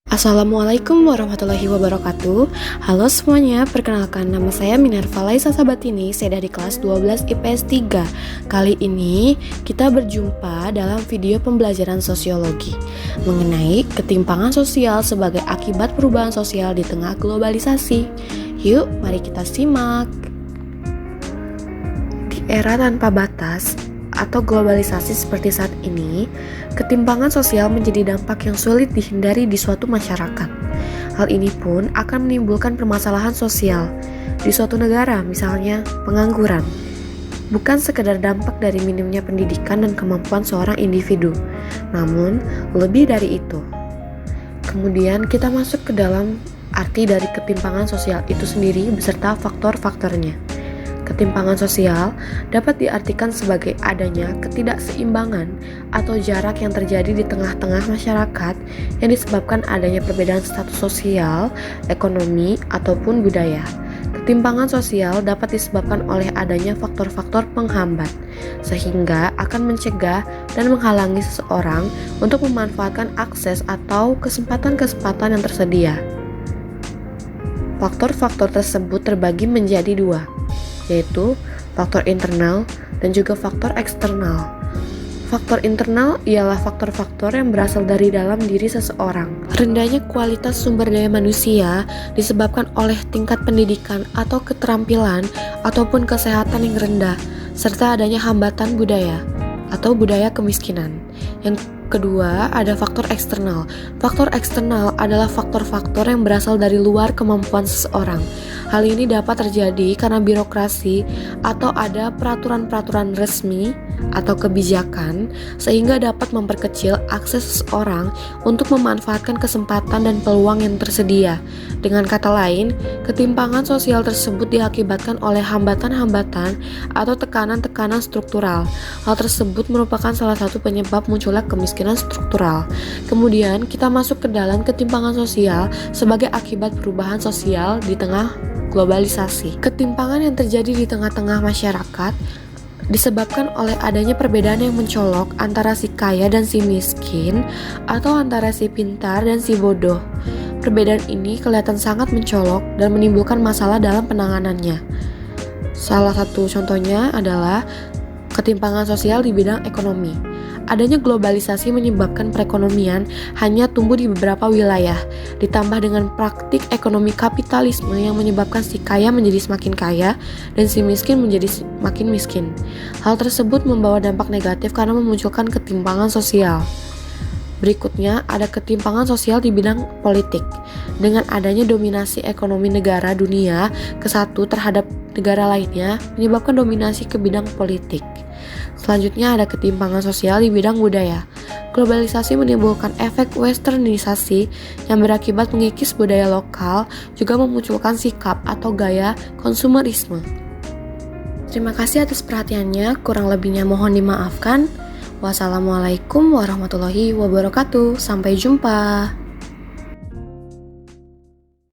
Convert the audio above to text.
Assalamualaikum warahmatullahi wabarakatuh. Halo semuanya, perkenalkan nama saya Minerva Laisa Sabatini, saya dari kelas 12 IPS 3. Kali ini kita berjumpa dalam video pembelajaran sosiologi mengenai ketimpangan sosial sebagai akibat perubahan sosial di tengah globalisasi. Yuk, mari kita simak. Di era tanpa batas atau globalisasi seperti saat ini, ketimpangan sosial menjadi dampak yang sulit dihindari di suatu masyarakat. Hal ini pun akan menimbulkan permasalahan sosial di suatu negara, misalnya pengangguran. Bukan sekedar dampak dari minimnya pendidikan dan kemampuan seorang individu, namun lebih dari itu. Kemudian kita masuk ke dalam arti dari ketimpangan sosial itu sendiri beserta faktor-faktornya. Ketimpangan sosial dapat diartikan sebagai adanya ketidakseimbangan atau jarak yang terjadi di tengah-tengah masyarakat yang disebabkan adanya perbedaan status sosial, ekonomi, ataupun budaya. Ketimpangan sosial dapat disebabkan oleh adanya faktor-faktor penghambat, sehingga akan mencegah dan menghalangi seseorang untuk memanfaatkan akses atau kesempatan-kesempatan yang tersedia. Faktor-faktor tersebut terbagi menjadi dua, yaitu faktor internal dan juga faktor eksternal. Faktor internal ialah faktor-faktor yang berasal dari dalam diri seseorang. Rendahnya kualitas sumber daya manusia disebabkan oleh tingkat pendidikan atau keterampilan ataupun kesehatan yang rendah, serta adanya hambatan budaya atau budaya kemiskinan. Yang kedua, ada faktor eksternal. Faktor eksternal adalah faktor-faktor yang berasal dari luar kemampuan seseorang. Hal ini dapat terjadi karena birokrasi atau ada peraturan-peraturan resmi atau kebijakan sehingga dapat memperkecil akses seseorang untuk memanfaatkan kesempatan dan peluang yang tersedia. Dengan kata lain, ketimpangan sosial tersebut diakibatkan oleh hambatan-hambatan atau tekanan-tekanan struktural. Hal tersebut merupakan salah satu penyebab munculnya kemiskinan struktural. Kemudian kita masuk ke dalam ketimpangan sosial sebagai akibat perubahan sosial di tengah globalisasi. Ketimpangan yang terjadi di tengah-tengah masyarakat disebabkan oleh adanya perbedaan yang mencolok antara si kaya dan si miskin atau antara si pintar dan si bodoh. Perbedaan ini kelihatan sangat mencolok dan menimbulkan masalah dalam penanganannya. Salah satu contohnya adalah ketimpangan sosial di bidang ekonomi. Adanya globalisasi menyebabkan perekonomian hanya tumbuh di beberapa wilayah, ditambah dengan praktik ekonomi kapitalisme yang menyebabkan si kaya menjadi semakin kaya dan si miskin menjadi semakin miskin. Hal tersebut membawa dampak negatif karena memunculkan ketimpangan sosial. Berikutnya ada ketimpangan sosial di bidang politik. Dengan adanya dominasi ekonomi negara dunia ke satu terhadap negara lainnya menyebabkan dominasi ke bidang politik. Selanjutnya ada ketimpangan sosial di bidang budaya. Globalisasi menimbulkan efek westernisasi yang berakibat mengikis budaya lokal, juga memunculkan sikap atau gaya konsumerisme. Terima kasih atas perhatiannya, kurang lebihnya mohon dimaafkan. Wassalamualaikum warahmatullahi wabarakatuh. Sampai jumpa.